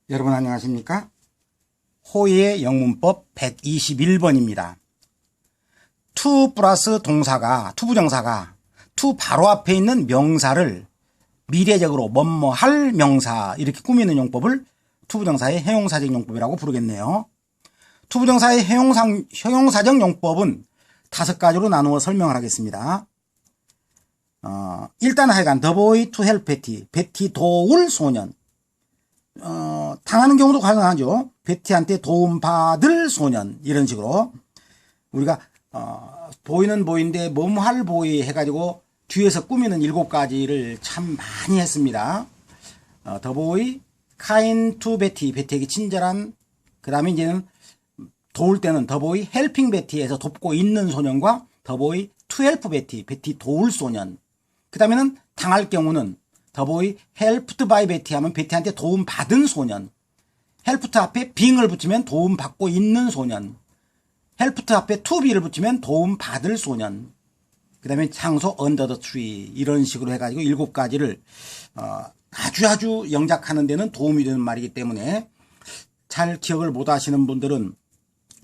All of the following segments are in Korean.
여러분 안녕하십니까? 호의의 영문법 121번입니다. to 플러스 동사가, to 부정사가 to 바로 앞에 있는 명사를 미래적으로 뭐뭐 할 명사 이렇게 꾸미는 용법을 to 부정사의 형용사적 용법이라고 부르겠네요. to 부정사의 형용사적 용법은 5가지로 나누어 설명을 하겠습니다. 일단 하여간 the boy to help Betty, 베티 도울 소년. 당하는 경우도 가능하죠. 베티한테 도움받을 소년 이런 식으로 우리가 보이는 보이인데 뭐뭐할 보이 해가지고 뒤에서 꾸미는 7가지를 참 많이 했습니다. The boy kind to Betty, 베티에게 친절한. 그 다음에 이제는 도울 때는 The boy helping Betty에서 돕고 있는 소년과 The boy to help Betty, 베티 도울 소년. 그 다음에는 당할 경우는 The boy helped by Betty 하면 베티한테 도움받은 소년. helped 앞에 being을 붙이면 도움받고 있는 소년. helped 앞에 to be를 붙이면 도움받을 소년. 그 다음에 장소 under the tree 이런 식으로 해가지고 7가지를 아주 영작하는 데는 도움이 되는 말이기 때문에 잘 기억을 못 하시는 분들은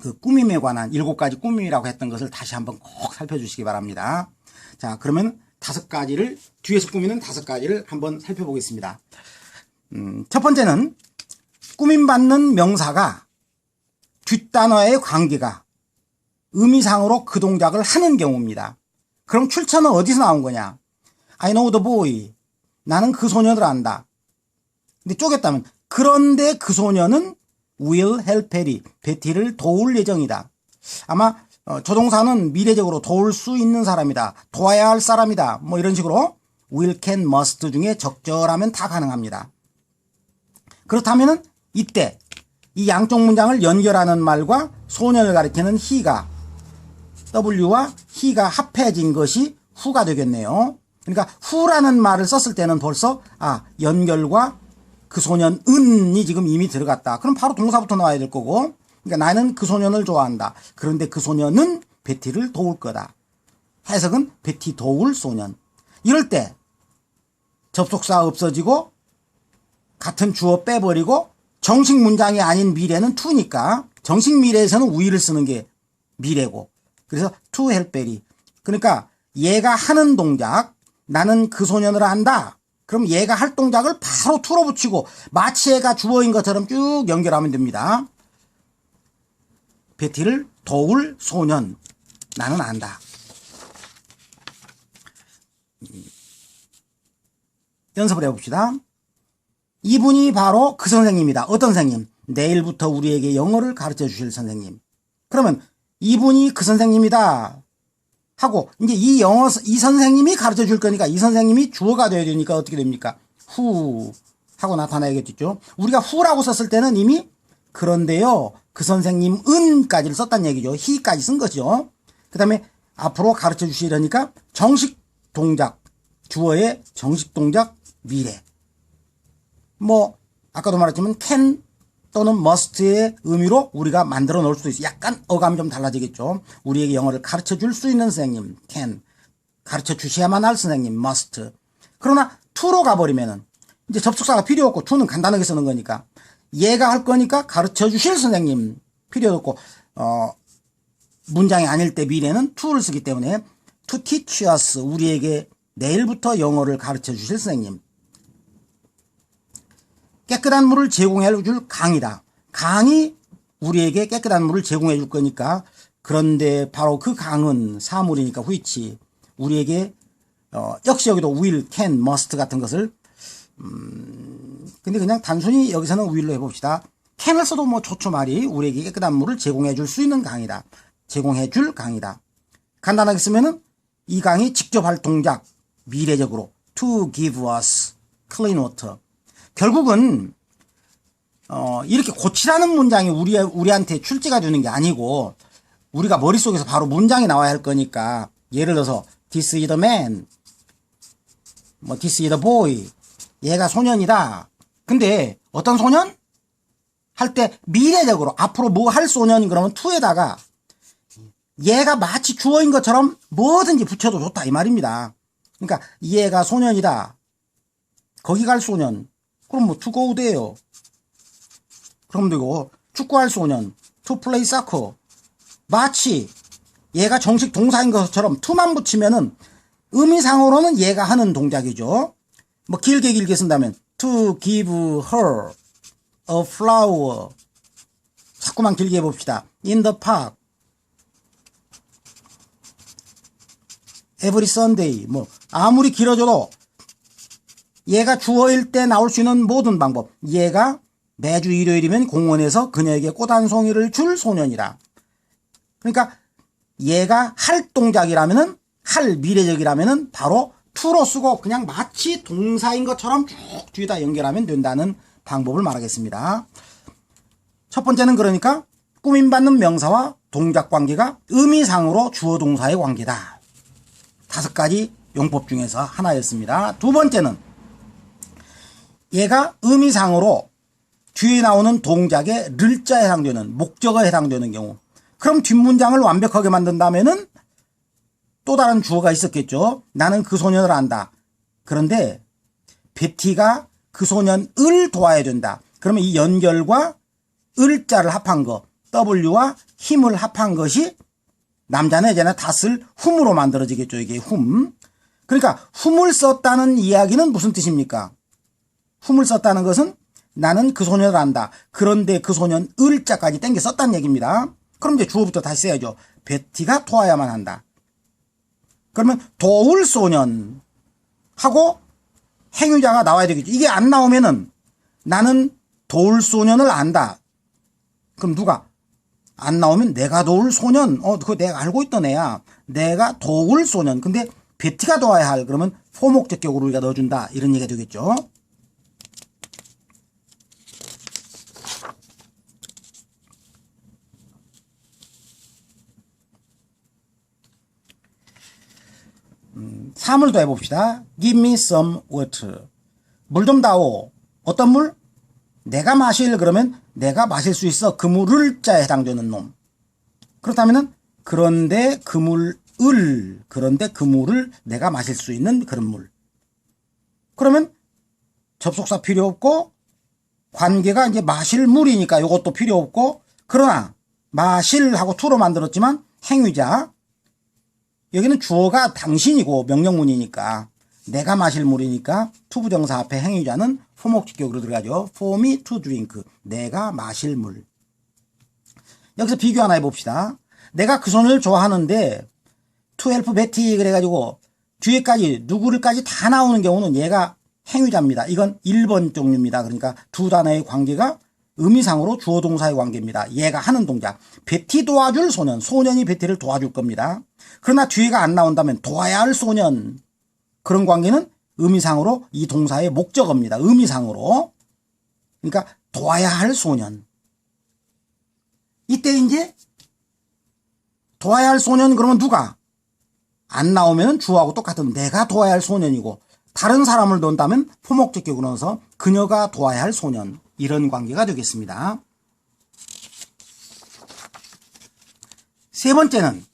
그 꾸밈에 관한 7가지 꾸밈이라고 했던 것을 다시 한번 꼭 살펴주시기 바랍니다. 자, 그러면 5가지를 뒤에서 꾸미는 5가지를 한번 살펴보겠습니다. 첫 번째는 꾸밈받는 명사가 뒷단어의 관계가 의미상으로 그 동작을 하는 경우입니다. 그럼 출처는 어디서 나온 거냐? I know the boy. 나는 그 소년을 안다. 근데 쪼갰다면 그런데 그 소년은 will help Betty. 베티를 도울 예정이다. 아마 조동사는 미래적으로 도울 수 있는 사람이다. 도와야 할 사람이다. 뭐 이런 식으로 will, can, must 중에 적절하면 다 가능합니다. 그렇다면은 이때 이 양쪽 문장을 연결하는 말과 소년을 가리키는 he가 W와 he가 합해진 것이 who가 되겠네요. 그러니까 who라는 말을 썼을 때는 벌써 연결과 그 소년은이 지금 이미 들어갔다. 그럼 바로 동사부터 나와야 될 거고, 그러니까 나는 그 소년을 좋아한다. 그런데 그 소년은 베티를 도울 거다. 해석은 베티 도울 소년. 이럴 때 접속사 없어지고 같은 주어 빼버리고 정식 문장이 아닌 미래는 to니까 정식 미래에서는 will을 쓰는 게 미래고, 그래서 to help Betty. 그러니까 얘가 하는 동작, 나는 그 소년을 안다. 그럼 얘가 할 동작을 바로 to로 붙이고 마치 얘가 주어인 것처럼 쭉 연결하면 됩니다. 베티를 도울 소년, 나는 안다. 연습을 해봅시다. 이분이 바로 그 선생님이다. 어떤 선생님? 내일부터 우리에게 영어를 가르쳐 주실 선생님. 그러면 이분이 그 선생님이다 하고 이제 이 선생님이 가르쳐 줄 거니까 이 선생님이 주어가 되어야 되니까 어떻게 됩니까? who 하고 나타나야겠죠. 우리가 who라고 썼을 때는 이미 그런데요 그 선생님은까지를 썼단 얘기죠. he까지 쓴 거죠. 그 다음에 앞으로 가르쳐 주시려니까 정식 동작, 주어의 정식 동작 미래. 뭐 아까도 말했지만 can 또는 must의 의미로 우리가 만들어 놓을 수도 있어요. 약간 어감이 좀 달라지겠죠. 우리에게 영어를 가르쳐 줄 수 있는 선생님 can, 가르쳐 주셔야만 할 선생님 must. 그러나 to로 가버리면은 이제 접속사가 필요 없고 to는 간단하게 쓰는 거니까 얘가 할 거니까 가르쳐 주실 선생님 필요 없고 문장이 아닐 때 미래는 to를 쓰기 때문에 to teach us, 우리에게 내일부터 영어를 가르쳐 주실 선생님. 깨끗한 물을 제공해 줄 강이다. 강이 우리에게 깨끗한 물을 제공해 줄 거니까, 그런데 바로 그 강은 사물이니까 which 우리에게 역시 여기도 will, can, must 같은 것을 근데 그냥 단순히 여기서는 will로 해봅시다. can을 써도 뭐 좋죠. 말이 우리에게 깨끗한 물을 제공해 줄 수 있는 강이다. 제공해 줄 강이다. 간단하게 쓰면은 이 강이 직접 할 동작 미래적으로 to give us clean water. 결국은 이렇게 고치라는 문장이 우리한테 출제가 되는 게 아니고 우리가 머릿속에서 바로 문장이 나와야 할 거니까, 예를 들어서 this is the man, 뭐 this is the boy, 얘가 소년이다. 근데 어떤 소년? 할 때 미래적으로 앞으로 뭐 할 소년, 그러면 to에다가 얘가 마치 주어인 것처럼 뭐든지 붙여도 좋다 이 말입니다. 그러니까 얘가 소년이다. 거기 갈 소년. 그럼 뭐 to go 돼요. 그럼 되고, 축구할 소년, to play soccer. 마치 얘가 정식 동사인 것처럼 to만 붙이면은 의미상으로는 얘가 하는 동작이죠. 뭐 길게 쓴다면 to give her a flower. 자꾸만 길게 해봅시다. in the park. every Sunday. 뭐 아무리 길어져도 얘가 주어일 때 나올 수 있는 모든 방법. 얘가 매주 일요일이면 공원에서 그녀에게 꽃 한 송이를 줄 소년이라. 그러니까 얘가 할 동작이라면은, 할 미래적이라면은 바로 to로 쓰고 그냥 마치 동사인 것처럼 쭉 뒤에다 연결하면 된다는 방법을 말하겠습니다. 첫 번째는 그러니까 꾸밈받는 명사와 동작 관계가 의미상으로 주어 동사의 관계다. 5가지 용법 중에서 하나였습니다. 두 번째는 얘가 의미상으로 뒤에 나오는 동작의 를자에 해당되는, 목적어에 해당되는 경우, 그럼 뒷문장을 완벽하게 만든다면은 또 다른 주어가 있었겠죠. 나는 그 소년을 안다. 그런데 베티가 그 소년을 도와야 된다. 그러면 이 연결과 을자를 합한 거, W와 힘을 합한 것이 남자나 여자나 다 쓸 whom으로 만들어지겠죠. 이게 whom. 그러니까 whom을 썼다는 이야기는 무슨 뜻입니까? whom을 썼다는 것은 나는 그 소년을 안다. 그런데 그 소년 을자까지 땡겨 썼다는 얘기입니다. 그럼 이제 주어부터 다시 써야죠. 베티가 도와야만 한다. 그러면 도울 소년 하고 행위자가 나와야 되겠죠. 이게 안 나오면은 나는 도울 소년을 안다. 그럼 누가? 안 나오면 내가 도울 소년. 그거 내가 알고 있던 애야. 내가 도울 소년. 근데 베티가 도와야 할. 그러면 포목적격으로 우리가 넣어준다. 이런 얘기가 되겠죠. 사물 더해봅시다. Give me some water. 물 좀 다오. 어떤 물? 내가 마실, 그러면 내가 마실 수 있어. 그 물을 자에 해당되는 놈. 그렇다면은 그런데 그 물을 내가 마실 수 있는 그런 물. 그러면 접속사 필요 없고 관계가 이제 마실 물이니까 이것도 필요 없고, 그러나 마실하고 to로 만들었지만 행위자, 여기는 주어가 당신이고 명령문이니까 내가 마실 물이니까 투부정사 앞에 행위자는 포목적격으로 들어가죠. For me to drink. 내가 마실 물. 여기서 비교 하나 해봅시다. 내가 그 손을 좋아하는데 to help Betty 그래가지고 뒤에까지 누구를까지 다 나오는 경우는 얘가 행위자입니다. 이건 1번 종류입니다. 그러니까 두 단어의 관계가 의미상으로 주어 동사의 관계입니다. 얘가 하는 동작. 베티 도와줄 소년. 소년이 베티를 도와줄 겁니다. 그러나 뒤에가 안 나온다면 도와야 할 소년. 그런 관계는 의미상으로 이 동사의 목적어입니다. 의미상으로. 그러니까 도와야 할 소년. 이때 이제 도와야 할 소년 그러면 누가? 안 나오면 주어하고 똑같은 내가 도와야 할 소년이고, 다른 사람을 넣는다면 포목적격으로 넣어서 그녀가 도와야 할 소년. 이런 관계가 되겠습니다. 세 번째는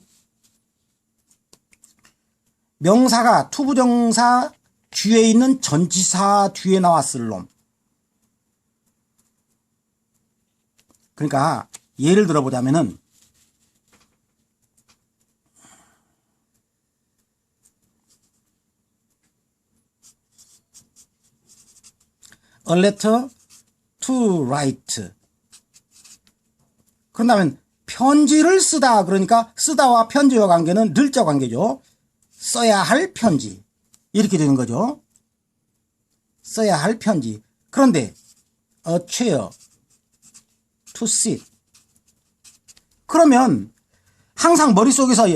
명사가 투부정사 뒤에 있는 전치사 뒤에 나왔을 놈. 그러니까 예를 들어보자면은 a letter to write. 그런다면 편지를 쓰다, 그러니까 쓰다와 편지와 관계는 늘자 관계죠. 써야 할 편지. 이렇게 되는 거죠. 써야 할 편지. 그런데 a chair to sit. 그러면 항상 머릿속에서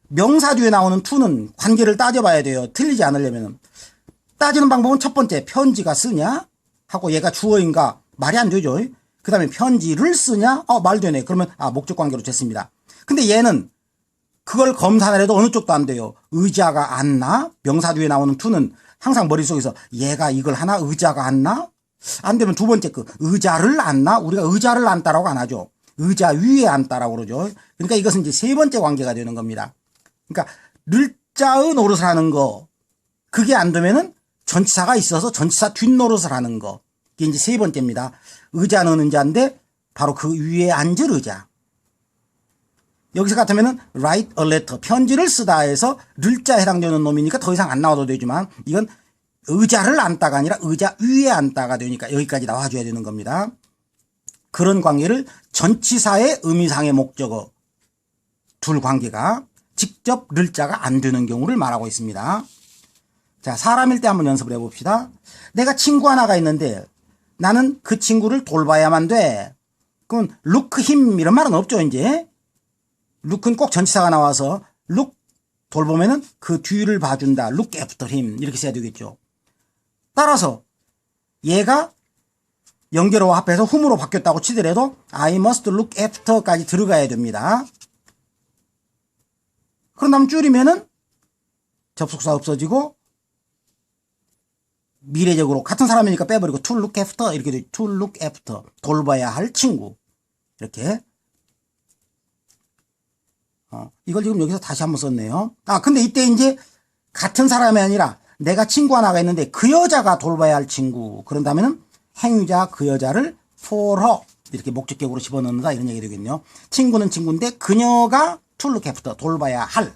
명사 뒤에 나오는 to는 관계를 따져봐야 돼요. 틀리지 않으려면. 따지는 방법은 첫 번째, 편지가 쓰냐? 하고 얘가 주어인가? 말이 안 되죠. 그 다음에 편지를 쓰냐? 말 되네. 그러면 목적 관계로 됐습니다. 근데 얘는 그걸 검사를 해도 어느 쪽도 안 돼요. 의자가 앉나? 명사 뒤에 나오는 to는 항상 머릿속에서 얘가 이걸 하나? 의자가 앉나? 안 되면 두 번째 의자를 앉나? 우리가 의자를 앉다라고 안 하죠. 의자 위에 앉다라고 그러죠. 그러니까 이것은 이제 세 번째 관계가 되는 겁니다. 그러니까 늘자의 노릇을 하는 거, 그게 안 되면은 전치사가 있어서 전치사 뒷노릇을 하는 거. 이게 이제 세 번째입니다. 의자는 은자인데 바로 그 위에 앉을 의자. 여기서 같으면은 write a letter, 편지를 쓰다 해서 를자에 해당되는 놈이니까 더 이상 안 나와도 되지만 이건 의자를 앉다가 아니라 의자 위에 앉다가 되니까 여기까지 나와줘야 되는 겁니다. 그런 관계를 전치사의 의미상의 목적어 둘 관계가 직접 를자가 안 되는 경우를 말하고 있습니다. 자, 사람일 때 한번 연습을 해봅시다. 내가 친구 하나가 있는데 나는 그 친구를 돌봐야만 돼. 그럼 look him 이런 말은 없죠. 이제 look은 꼭 전치사가 나와서 look 돌보면은 그 뒤를 봐준다. look after him 이렇게 써야 되겠죠. 따라서 얘가 연결어와 합해서 whom으로 바뀌었다고 치더라도 I must look after까지 들어가야 됩니다. 그런 다음 줄이면은 접속사 없어지고 미래적으로 같은 사람이니까 빼버리고 to look after 이렇게 되죠. to look after 돌봐야 할 친구 이렇게 이걸 지금 여기서 다시 한번 썼네요. 근데 이때 이제 같은 사람이 아니라 내가 친구 하나가 있는데 그 여자가 돌봐야 할 친구 그런다면은 행위자 그 여자를 for her 이렇게 목적격으로 집어넣는다 이런 얘기 되겠네요. 친구는 친구인데 그녀가 to look after 돌봐야 할.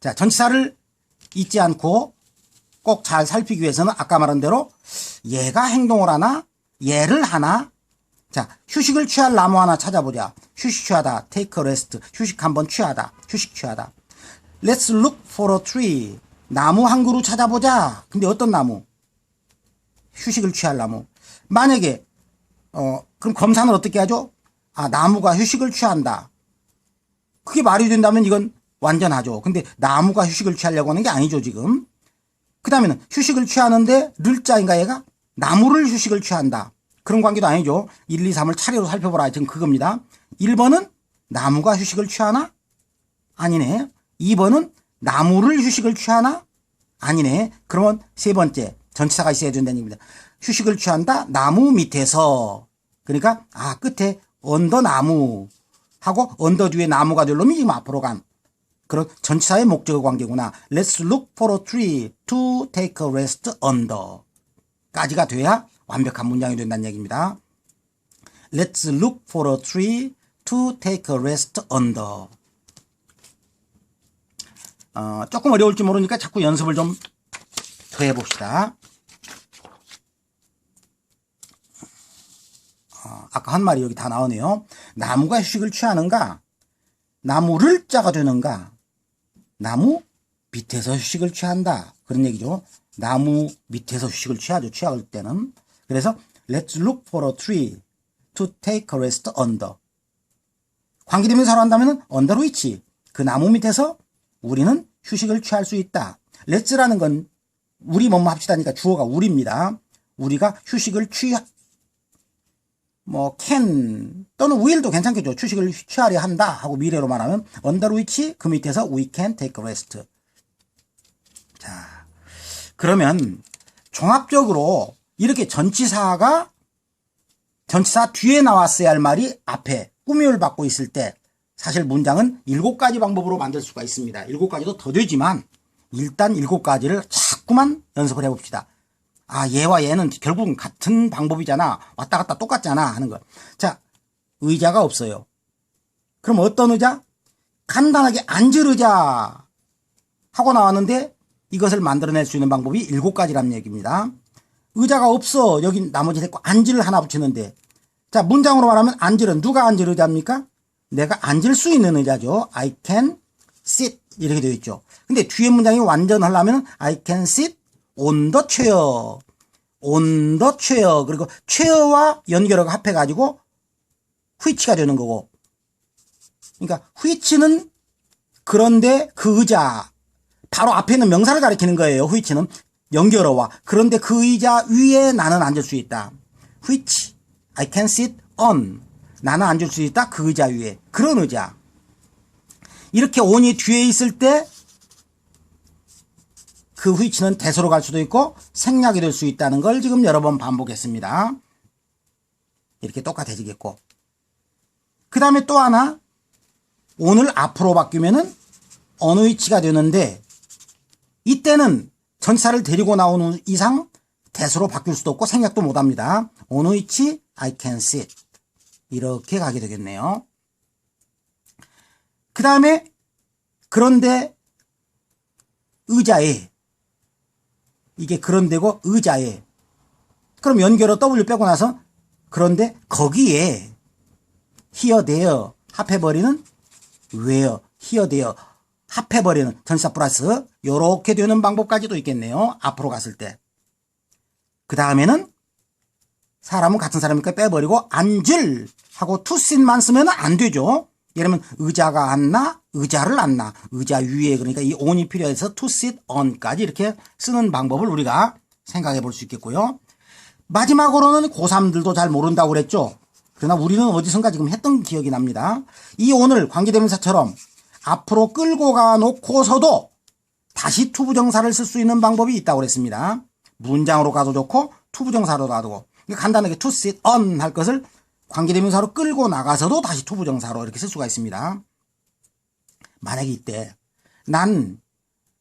자, 전치사를 잊지 않고 꼭 잘 살피기 위해서는 아까 말한 대로 얘가 행동을 하나 얘를 하나. 자, 휴식을 취할 나무 하나 찾아보자. 휴식 취하다 take a rest 휴식 한번 취하다 휴식 취하다. Let's look for a tree 나무 한 그루 찾아보자. 근데 어떤 나무? 휴식을 취할 나무. 만약에 그럼 검사는 어떻게 하죠? 나무가 휴식을 취한다. 그게 말이 된다면 이건 완전하죠. 근데 나무가 휴식을 취하려고 하는 게 아니죠 지금. 그 다음에는 휴식을 취하는데 를자인가 얘가? 나무를 휴식을 취한다. 그런 관계도 아니죠. 1, 2, 3을 차례로 살펴보라. 지금 그겁니다. 1번은 나무가 휴식을 취하나? 아니네. 2번은 나무를 휴식을 취하나? 아니네. 그러면 세 번째 전치사가 있어야 된다는 얘기입니다. 휴식을 취한다. 나무 밑에서. 그러니까 끝에 언더 나무 하고 언더 뒤에 나무가 될 놈이 지금 앞으로 간 그런 전치사의 목적어 관계구나. Let's look for a tree to take a rest under 까지가 돼야 완벽한 문장이 된다는 얘기입니다. Let's look for a tree to take a rest under. 조금 어려울지 모르니까 자꾸 연습을 좀 더 해봅시다. 아까 한 말이 여기 다 나오네요. 나무가 휴식을 취하는가? 나무를 자가 되는가? 나무 밑에서 휴식을 취한다. 그런 얘기죠. 나무 밑에서 휴식을 취하죠. 취할 때는. 그래서 Let's look for a tree to take a rest under. 관계대명사로 한다면 under which 그 나무 밑에서 우리는 휴식을 취할 수 있다. Let's라는 건 우리 뭐뭐 합시다니까 주어가 우리입니다. 우리가 휴식을 can 또는 will도 괜찮겠죠. 휴식을 취하려 한다 하고 미래로 말하면 under which 그 밑에서 we can take a rest. 자, 그러면 종합적으로 이렇게 전치사 뒤에 나왔어야 할 말이 앞에 꾸밈을 받고 있을 때 사실 문장은 7가지 방법으로 만들 수가 있습니다. 7가지도 더 되지만 일단 7가지를 자꾸만 연습을 해봅시다. 얘와 얘는 결국은 같은 방법이잖아. 왔다 갔다 똑같잖아 하는 거. 자, 의자가 없어요. 그럼 어떤 의자? 간단하게 앉을 의자 하고 나왔는데 이것을 만들어낼 수 있는 방법이 7가지라는 얘기입니다. 의자가 없어. 여기 나머지 됐고 앉을 하나 붙이는데 자, 문장으로 말하면 앉을은 누가 앉을 의자입니까? 내가 앉을 수 있는 의자죠. I can sit 이렇게 되어 있죠. 근데 뒤에 문장이 완전하려면 I can sit on the chair. on the chair. 그리고 chair와 연결어가 합해가지고 which가 되는 거고. 그러니까 which는 그런데 그 의자 바로 앞에 있는 명사를 가리키는 거예요. which는 연결어와. 그런데 그 의자 위에 나는 앉을 수 있다. which I can sit on. 나는 앉을 수 있다. 그 의자 위에. 그런 의자. 이렇게 on이 뒤에 있을 때 그 which는 대소로 갈 수도 있고 생략이 될 수 있다는 걸 지금 여러 번 반복했습니다. 이렇게 똑같아지겠고. 그 다음에 또 하나 on을 앞으로 바뀌면은 어느 위치가 되는데 이때는 전치사를 데리고 나오는 이상 대수로 바뀔 수도 없고 생략도 못합니다. on which I can sit. 이렇게 가게 되겠네요. 그 다음에 그런데 의자에, 이게 그런데고 의자에, 그럼 연결어 W 빼고 나서 그런데 거기에 here there 합해버리는 where, here there 합해버리는 전치사 플러스 요렇게 되는 방법까지도 있겠네요. 앞으로 갔을 때. 그 다음에는 사람은 같은 사람이니까 빼버리고 앉을 하고 to sit만 쓰면 안 되죠. 예를 들면 의자가 앉나 의자를 앉나 의자 위에, 그러니까 이 on이 필요해서 to sit on까지 이렇게 쓰는 방법을 우리가 생각해 볼 수 있겠고요. 마지막으로는 고3들도 잘 모른다고 그랬죠. 그러나 우리는 어디선가 지금 했던 기억이 납니다. 이 오늘 관계대명사처럼 앞으로 끌고 가 놓고서도 다시 투부정사를 쓸 수 있는 방법이 있다고 그랬습니다. 문장으로 가도 좋고 투부정사로 가도, 간단하게 to sit on 할 것을 관계대명사로 끌고 나가서도 다시 투부정사로 이렇게 쓸 수가 있습니다. 만약에 이때 난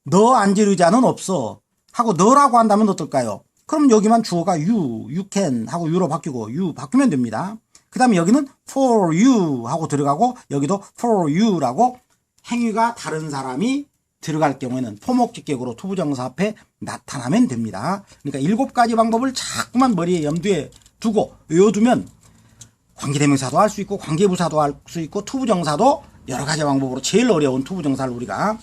너 앉을 의자는 없어 하고 너라고 한다면 어떨까요? 그럼 여기만 주어가 you can 하고 you로 바뀌고 you 바꾸면 됩니다. 그 다음에 여기는 for you 하고 들어가고 여기도 for you라고 행위가 다른 사람이 들어갈 경우에는 포목직격으로 투부정사 앞에 나타나면 됩니다. 그러니까 7가지 방법을 자꾸만 머리에 염두에 두고 외워두면 관계대명사도 할 수 있고 관계부사도 할 수 있고 투부정사도 여러 가지 방법으로 제일 어려운 투부정사를 우리가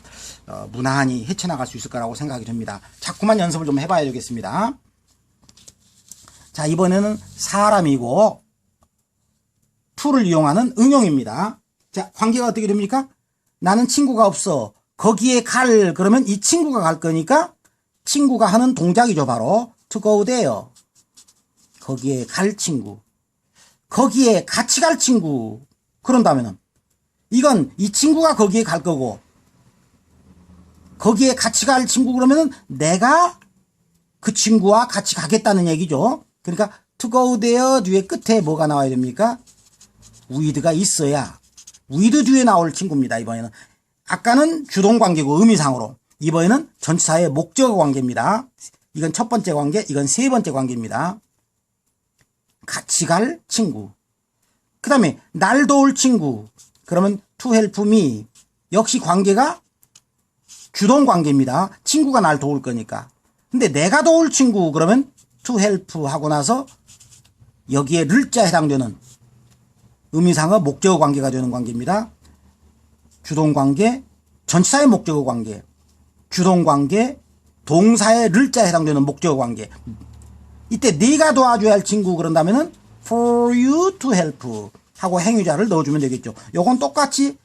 무난히 헤쳐나갈 수 있을 거라고 생각이 됩니다. 자꾸만 연습을 좀 해봐야 되겠습니다. 자, 이번에는 사람이고 to를 이용하는 응용입니다. 자, 관계가 어떻게 됩니까? 나는 친구가 없어. 거기에 갈, 그러면 이 친구가 갈 거니까 친구가 하는 동작이죠. 바로 to go there. 거기에 갈 친구. 거기에 같이 갈 친구. 그런다면은 이건 이 친구가 거기에 갈 거고 거기에 같이 갈 친구 그러면은 내가 그 친구와 같이 가겠다는 얘기죠. 그러니까 to go there 뒤에 끝에 뭐가 나와야 됩니까? with가 있어야 with 뒤에 나올 친구입니다. 이번에는 아까는 주동관계고 의미상으로, 이번에는 전치사의 목적어 관계입니다. 이건 첫 번째 관계, 이건 세 번째 관계입니다. 같이 갈 친구. 그 다음에 날 도울 친구. 그러면 to help me. 역시 관계가 주동관계입니다. 친구가 날 도울 거니까. 근데 내가 도울 친구 그러면 to help 하고 나서 여기에 를자 해당되는 의미상의 목적어 관계가 되는 관계입니다. 주동관계, 전치사의 목적어 관계, 주동관계, 동사의 를자에 해당되는 목적어 관계. 이때 네가 도와줘야 할 친구 그런다면은 for you to help 하고 행위자를 넣어주면 되겠죠. 요건 똑같이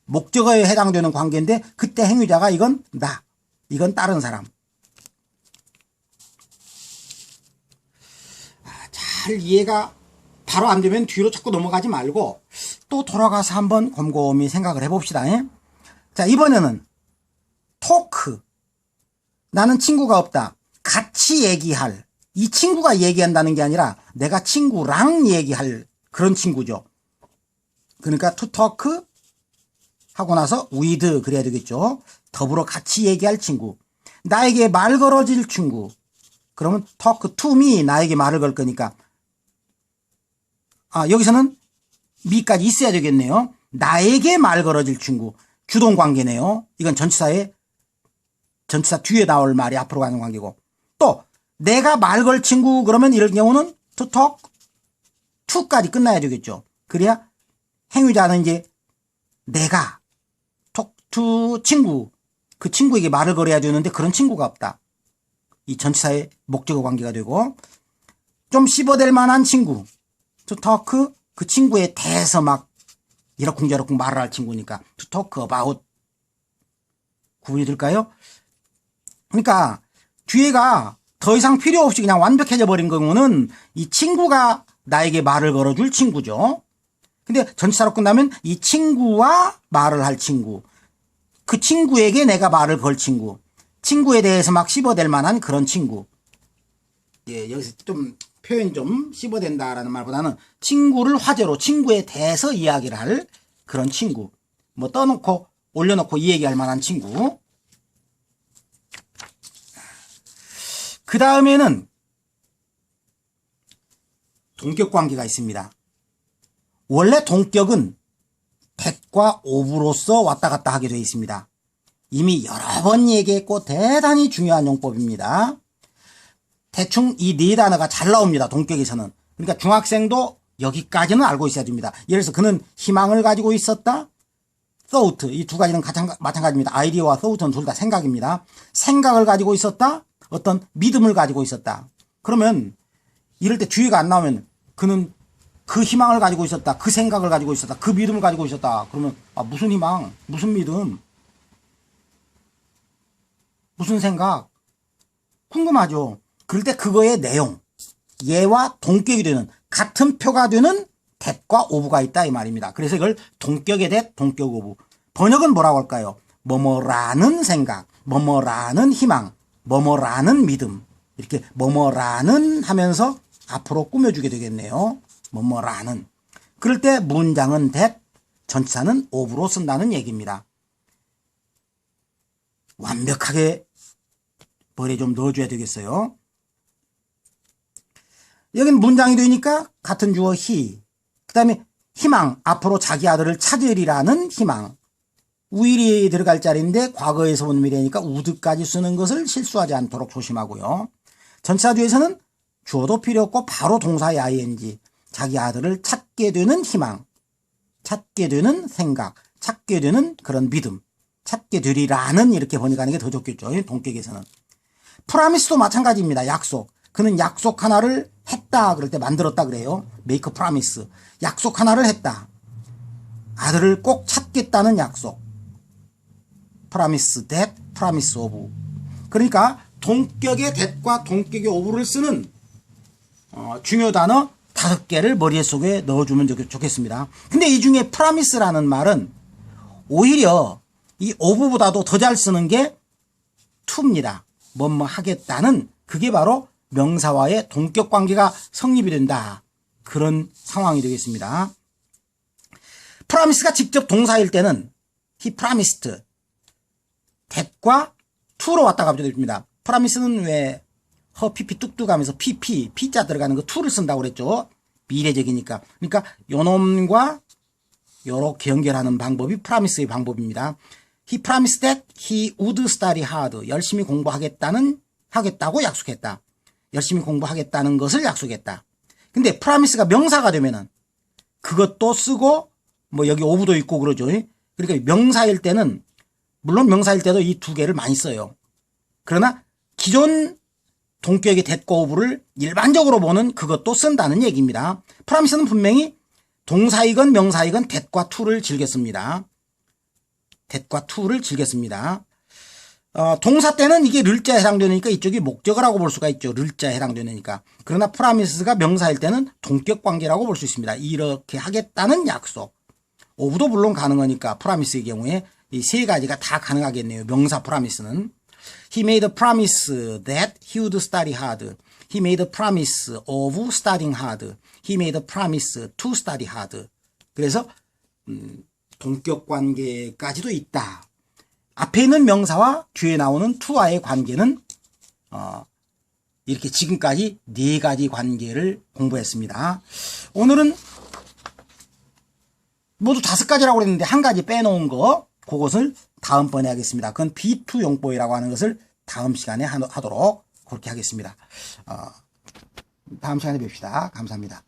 목적어에 해당되는 관계인데 그때 행위자가 이건 나, 이건 다른 사람. 잘 이해가 바로 안 되면 뒤로 자꾸 넘어가지 말고 또 돌아가서 한번 곰곰이 생각을 해봅시다. 자, 이번에는 토크. 나는 친구가 없다. 같이 얘기할. 이 친구가 얘기한다는 게 아니라 내가 친구랑 얘기할 그런 친구죠. 그러니까 to talk 하고 나서 with 그래야 되겠죠. 더불어 같이 얘기할 친구. 나에게 말 걸어줄 친구. 그러면 talk to me, 나에게 말을 걸 거니까. 여기서는 me까지 있어야 되겠네요. 나에게 말 걸어줄 친구. 주동관계네요. 이건 전치사 뒤에 나올 말이 앞으로 가는 관계고. 또 내가 말 걸 친구 그러면 이럴 경우는 to talk to까지 끝나야 되겠죠. 그래야 행위자는 이제 내가 talk to 친구, 그 친구에게 말을 걸어야 되는데 그런 친구가 없다. 이 전치사의 목적어 관계가 되고, 좀 씹어댈 만한 친구 to talk, 그 친구에 대해서 막 이러쿵저러쿵 말을 할 친구니까 to talk about. 구분이 될까요? 그러니까 뒤에가 더 이상 필요 없이 그냥 완벽해져 버린 경우는 이 친구가 나에게 말을 걸어줄 친구죠. 근데 전치사로 끝나면 이 친구와 말을 할 친구, 그 친구에게 내가 말을 걸 친구, 친구에 대해서 막 씹어댈 만한 그런 친구. 예, 여기서 좀 표현이 좀 씹어댄다라는 말보다는 친구를 화제로 친구에 대해서 이야기를 할 그런 친구. 뭐 떠놓고 올려놓고 이 얘기할 만한 친구. 그 다음에는 동격 관계가 있습니다. 원래 동격은 that과 of로서 왔다 갔다 하게 되어 있습니다. 이미 여러 번 얘기했고 대단히 중요한 용법입니다. 대충 이 네 단어가 잘 나옵니다. 동격에서는. 그러니까 중학생도 여기까지는 알고 있어야 됩니다. 예를 들어서 그는 희망을 가지고 있었다. thought, 이 두 가지는 마찬가지입니다. idea와 thought는 둘 다 생각입니다. 생각을 가지고 있었다. 어떤 믿음을 가지고 있었다. 그러면 이럴 때 뒤에가 안 나오면 그는 그 희망을 가지고 있었다. 그 생각을 가지고 있었다. 그 믿음을 가지고 있었다. 그러면 무슨 희망? 무슨 믿음? 무슨 생각? 궁금하죠? 그럴 때 그거의 내용, 얘와 동격이 되는 같은 표가 되는 that과 of가 있다 이 말입니다. 그래서 이걸 동격의 that, 동격 of. 번역은 뭐라고 할까요? 뭐뭐라는 생각, 뭐뭐라는 희망, 뭐뭐라는 믿음. 이렇게 뭐뭐라는 하면서 앞으로 꾸며주게 되겠네요. 뭐뭐라는. 그럴 때 문장은 that, 전치사는 of로 쓴다는 얘기입니다. 완벽하게 머리에 좀 넣어줘야 되겠어요. 여긴 문장이 되니까 같은 주어 he, 그 다음에 희망, 앞으로 자기 아들을 찾으리라는 희망. will이 들어갈 자리인데 과거에서 온 미래니까 would까지 쓰는 것을 실수하지 않도록 조심하고요. 전치사 뒤에서는 주어도 필요 없고 바로 동사의 ing, 자기 아들을 찾게 되는 희망, 찾게 되는 생각, 찾게 되는 그런 믿음, 찾게 되리라는 이렇게 번역하는 게 더 좋겠죠. 동격에서는. 프라미스도 마찬가지입니다. 약속. 그는 약속 하나를 했다 그럴 때 만들었다 그래요. make a promise. 약속 하나를 했다. 아들을 꼭 찾겠다는 약속. promise that, promise of. 그러니까 동격의 that과 동격의 of를 쓰는 중요 단어 5개를 머릿속에 넣어주면 좋겠습니다. 근데 이 중에 promise라는 말은 오히려 이 of보다도 더 잘 쓰는 게 to입니다. 뭐뭐 하겠다는, 그게 바로 명사와의 동격 관계가 성립이 된다. 그런 상황이 되겠습니다. promise가 직접 동사일 때는 he promised, that과 to로 왔다 가게 됩니다. promise는 왜 허피피 뚝뚝 하면서 피자 들어가는 거 to를 쓴다고 그랬죠. 미래적이니까. 그러니까 요놈과 요렇게 연결하는 방법이 promise의 방법입니다. He promised that he would study hard. 열심히 하겠다고 약속했다. 열심히 공부하겠다는 것을 약속했다. 근데 promise가 명사가 되면은 그것도 쓰고 뭐 여기 of도 있고 그러죠. 그러니까 명사일 때는, 물론 명사일 때도 이 두 개를 많이 써요. 그러나 기존 동격의 that과 of를 일반적으로 보는 그것도 쓴다는 얘기입니다. promise는 분명히 동사이건 명사이건 that과 to를 즐겼습니다. that과 to를 즐겼습니다. 동사 때는 이게 를자에 해당되니까 이쪽이 목적어라고 볼 수가 있죠. 를자에 해당되니까. 그러나 프라미스가 명사일 때는 동격 관계라고 볼 수 있습니다. 이렇게 하겠다는 약속. of도 물론 가능하니까 프라미스의 경우에 이 세 가지가 다 가능하겠네요. 명사 프라미스는. He made a promise that he would study hard. He made a promise of studying hard. He made a promise to study hard. 그래서 동격 관계까지도 있다. 앞에 있는 명사와 뒤에 나오는 to와의 관계는 이렇게 지금까지 4가지 관계를 공부했습니다. 오늘은 모두 5가지라고 그랬는데 1가지 빼놓은 거, 그것을 다음번에 하겠습니다. 그건 B2 용법이라고 하는 것을 다음 시간에 하도록 그렇게 하겠습니다. 다음 시간에 뵙시다. 감사합니다.